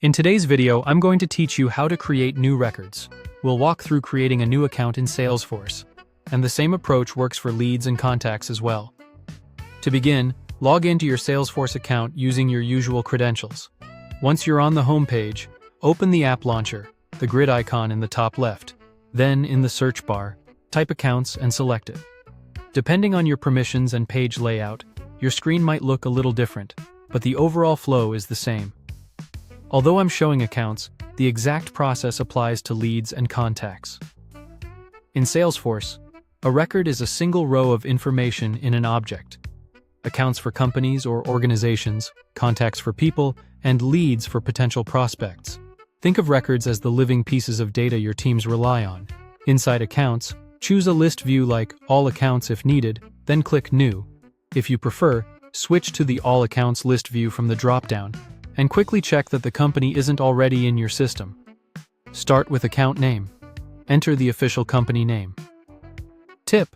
In today's video, I'm going to teach you how to create new records. We'll walk through creating a new account in Salesforce. And the same approach works for leads and contacts as well. To begin, log into your Salesforce account using your usual credentials. Once you're on the home page, open the app launcher, the grid icon in the top left. Then, in the search bar, type Accounts and select it. Depending on your permissions and page layout, your screen might look a little different, but the overall flow is the same. Although I'm showing accounts, the exact process applies to leads and contacts. In Salesforce, a record is a single row of information in an object. Accounts for companies or organizations, contacts for people, and leads for potential prospects. Think of records as the living pieces of data your teams rely on. Inside Accounts, choose a list view like All Accounts if needed, then click New. If you prefer, switch to the All Accounts list view from the drop-down, and quickly check that the company isn't already in your system. Start with account name. Enter the official company name. Tip: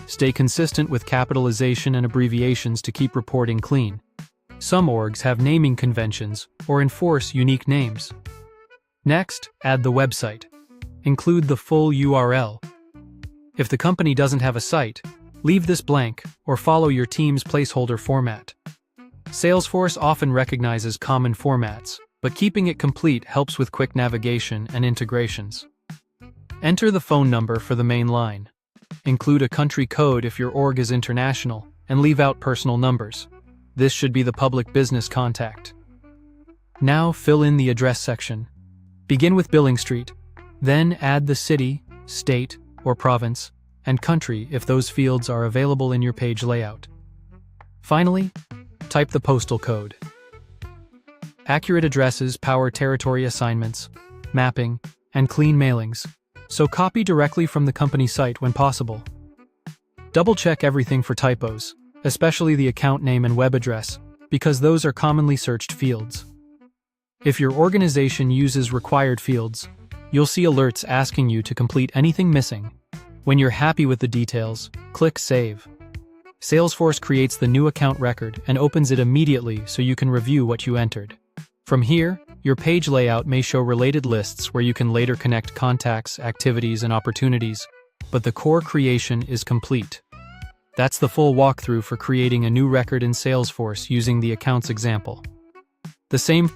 stay consistent with capitalization and abbreviations to keep reporting clean. Some orgs have naming conventions or enforce unique names. Next, add the website. Include the full URL. If the company doesn't have a site, leave this blank or follow your team's placeholder format. Salesforce often recognizes common formats, but keeping it complete helps with quick navigation and integrations. Enter the phone number for the main line. Include a country code if your org is international, and leave out personal numbers. This should be the public business contact. Now fill in the address section. Begin with Billing Street, then add the city, state, or province, and country if those fields are available in your page layout. Finally, type the postal code. Accurate addresses power territory assignments, mapping, and clean mailings, so copy directly from the company site when possible. Double-check everything for typos, especially the account name and web address, because those are commonly searched fields. If your organization uses required fields, you'll see alerts asking you to complete anything missing. When you're happy with the details, click Save. Salesforce creates the new account record and opens it immediately so you can review what you entered. From here, your page layout may show related lists where you can later connect contacts, activities, and opportunities, but the core creation is complete. That's the full walkthrough for creating a new record in Salesforce using the accounts example. The same